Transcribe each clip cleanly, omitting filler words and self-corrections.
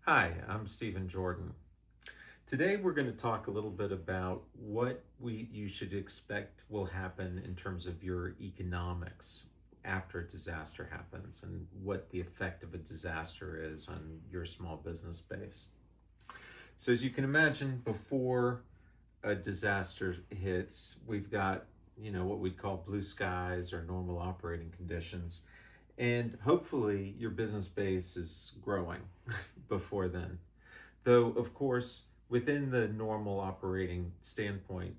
Hi, I'm Stephen Jordan. Today we're going to talk a little bit about what you should expect will happen in terms of your economics after a disaster happens and what the effect of a disaster is on your small business base. So as you can imagine, before a disaster hits, we've got, what we'd call blue skies or normal operating conditions. And hopefully your business base is growing before then. Though, of course, within the normal operating standpoint,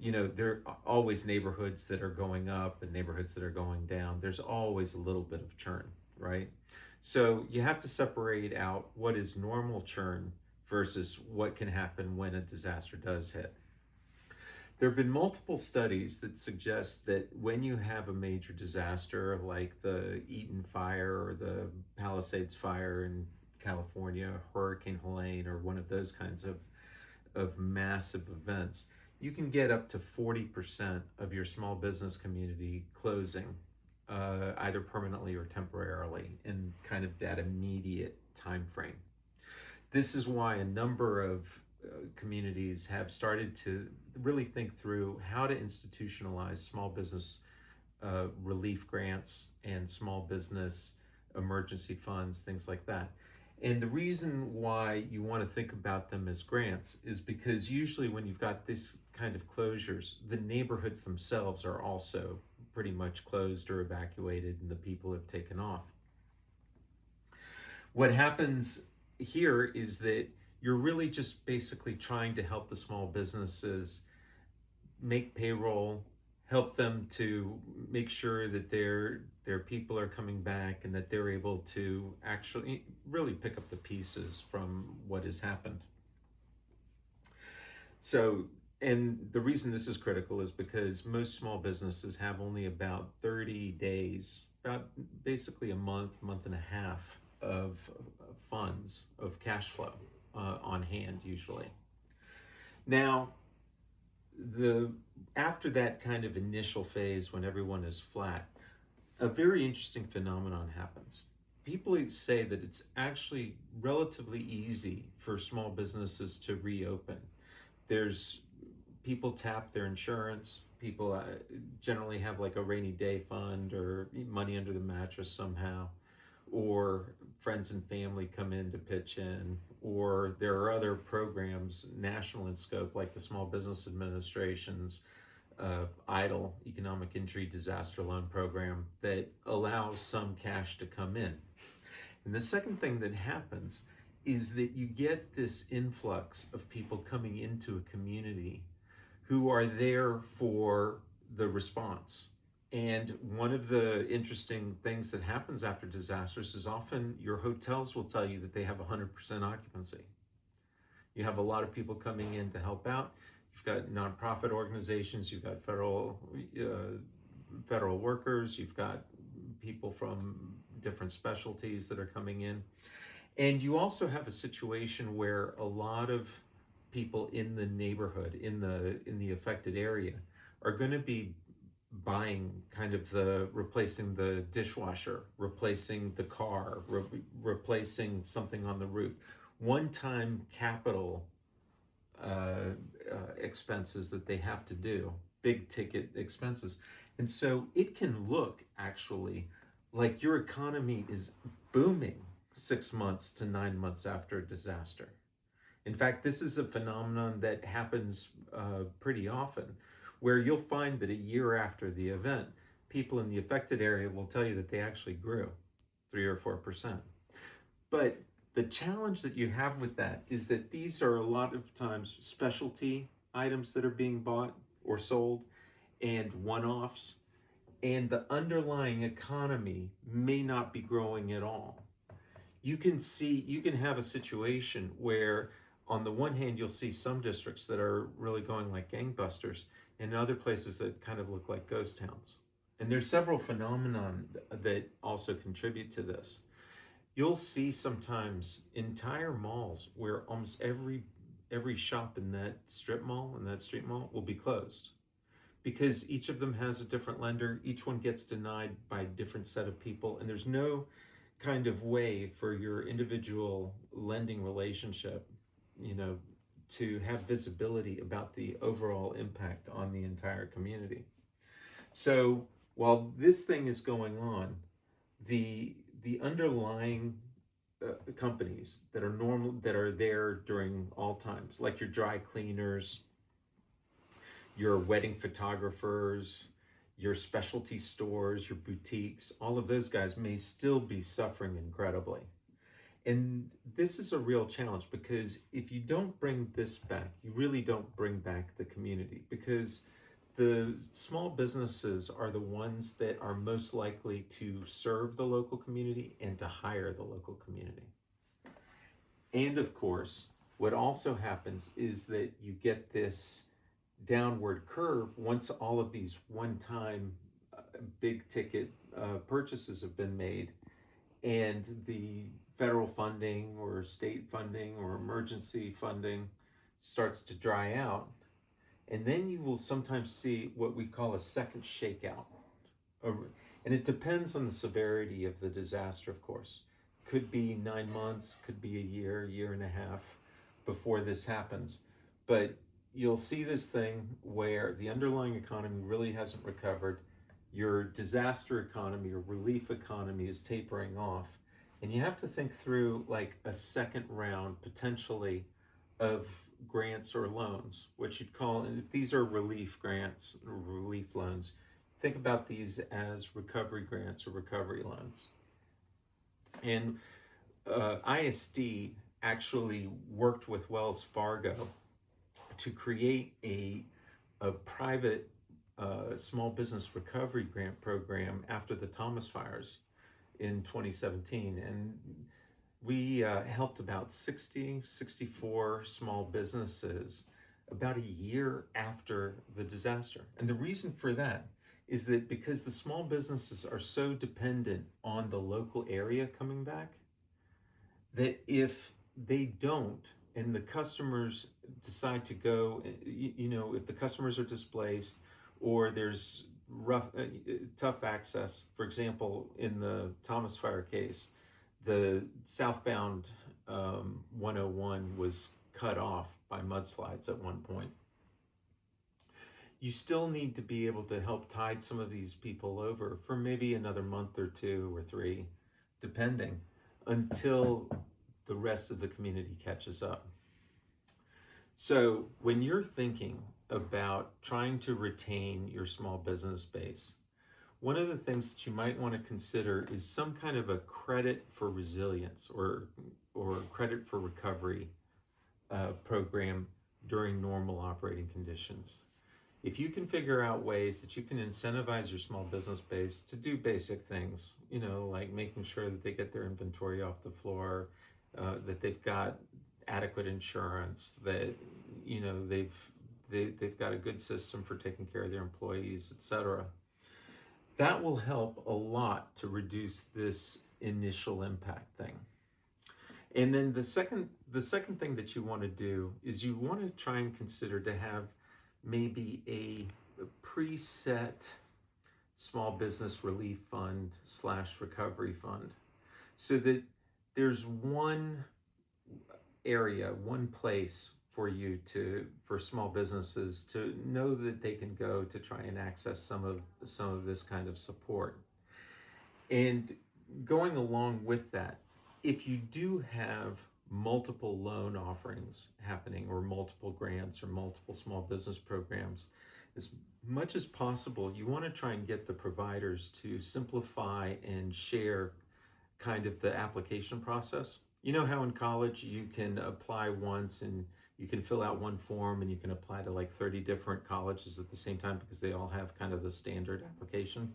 there are always neighborhoods that are going up and neighborhoods that are going down. There's always a little bit of churn, right? So you have to separate out what is normal churn versus what can happen when a disaster does hit. There have been multiple studies that suggest that when you have a major disaster like the Eaton fire or the Palisades fire in California, Hurricane Helene, or one of those kinds of massive events, you can get up to 40% of your small business community closing, either permanently or temporarily, in kind of that immediate time frame. This is why a number of communities have started to really think through how to institutionalize small business relief grants and small business emergency funds, things like that. And the reason why you want to think about them as grants is because usually when you've got this kind of closures, the neighborhoods themselves are also pretty much closed or evacuated and the people have taken off. What happens here is that you're really just basically trying to help the small businesses make payroll, help them to make sure that their people are coming back and that they're able to actually really pick up the pieces from what has happened. So, and the reason this is critical is because most small businesses have only about 30 days, about basically a month and a half of funds, of cash flow on hand usually. Now, the after that kind of initial phase when everyone is flat, a very interesting phenomenon happens. People say that it's actually relatively easy for small businesses to reopen. There's People tap their insurance. People generally have like a rainy day fund or money under the mattress somehow, or friends and family come in to pitch in, or there are other programs national in scope like the Small Business Administration's EIDL, Economic Injury Disaster Loan Program, that allows some cash to come in. And the second thing that happens is that you get this influx of people coming into a community who are there for the response. And one of the interesting things that happens after disasters is often your hotels will tell you that they have 100% occupancy. You have a lot of people coming in to help out. You've got nonprofit organizations, you've got federal workers, you've got people from different specialties that are coming in. And you also have a situation where a lot of people in the neighborhood, in the affected area, are going to be buying kind of replacing the dishwasher, replacing the car, replacing something on the roof. One-time capital expenses that they have to do, big ticket expenses. And so it can look actually like your economy is booming 6 months to 9 months after a disaster. In fact, this is a phenomenon that happens pretty often, where you'll find that a year after the event, people in the affected area will tell you that they actually grew 3 or 4%. But the challenge that you have with that is that these are a lot of times specialty items that are being bought or sold and one-offs, and the underlying economy may not be growing at all. You can have a situation where on the one hand you'll see some districts that are really going like gangbusters and other places that kind of look like ghost towns. And there's several phenomenon that also contribute to this. You'll see sometimes entire malls where almost every shop in that strip mall, in that street mall, will be closed because each of them has a different lender. Each one gets denied by a different set of people, and there's no kind of way for your individual lending relationship, you know, to have visibility about the overall impact on the entire community. So while this thing is going on, the underlying companies that are normal, that are there during all times, like your dry cleaners, your wedding photographers, your specialty stores, your boutiques, all of those guys may still be suffering incredibly. And this is a real challenge, because if you don't bring this back, you really don't bring back the community, because the small businesses are the ones that are most likely to serve the local community and to hire the local community. And of course, what also happens is that you get this downward curve once all of these one-time big ticket purchases have been made, and the federal funding or state funding or emergency funding starts to dry out. And then you will sometimes see what we call a second shakeout. And it depends on the severity of the disaster, of course. Could be 9 months, could be a year and a half before this happens. But you'll see this thing where the underlying economy really hasn't recovered. Your disaster economy or relief economy is tapering off. And you have to think through like a second round potentially of grants or loans, what you'd call, and if these are relief grants or relief loans, think about these as recovery grants or recovery loans. And ISD actually worked with Wells Fargo to create a private small business recovery grant program after the Thomas fires in 2017. And we helped about 64 small businesses about a year after the disaster. And the reason for that is that because the small businesses are so dependent on the local area coming back, that if they don't, and the customers decide to go, if the customers are displaced or there's tough access, for example, in the Thomas Fire case, the southbound 101 was cut off by mudslides at one point. You still need to be able to help tide some of these people over for maybe another month or 2 or 3, depending, until the rest of the community catches up. So when you're thinking about trying to retain your small business base, one of the things that you might want to consider is some kind of a credit for resilience or credit for recovery program during normal operating conditions. If you can figure out ways that you can incentivize your small business base to do basic things, like making sure that they get their inventory off the floor, that they've got adequate insurance, that they've got a good system for taking care of their employees, etc. That will help a lot to reduce this initial impact thing. And then the second thing that you want to do is you want to try and consider to have maybe a preset small business relief fund / recovery fund, so that there's one area, one place for small businesses to know that they can go to try and access some of this kind of support. And going along with that, if you do have multiple loan offerings happening, or multiple grants, or multiple small business programs, as much as possible, you want to try and get the providers to simplify and share kind of the application process. You know how in college you can apply once and you can fill out one form and you can apply to like 30 different colleges at the same time because they all have kind of the standard application?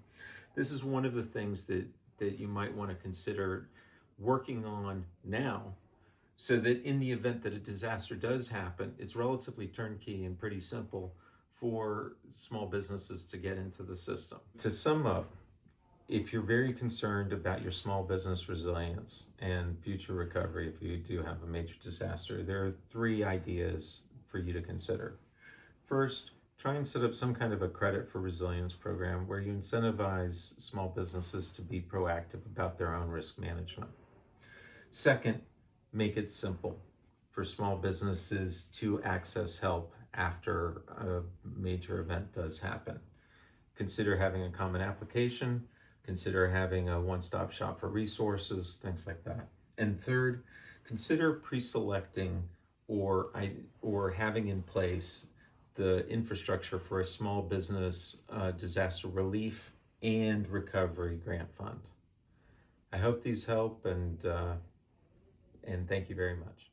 This is one of the things that you might want to consider working on now, so that in the event that a disaster does happen, it's relatively turnkey and pretty simple for small businesses to get into the system. To sum up, if you're very concerned about your small business resilience and future recovery, if you do have a major disaster, there are 3 ideas for you to consider. First, Try and set up some kind of a credit for resilience program where you incentivize small businesses to be proactive about their own risk management. Second, make it simple for small businesses to access help after a major event does happen. Consider having a common application, consider having a one-stop shop for resources, things like that. And third, consider pre-selecting or having in place the infrastructure for a small business disaster relief and recovery grant fund. I hope these help, and thank you very much.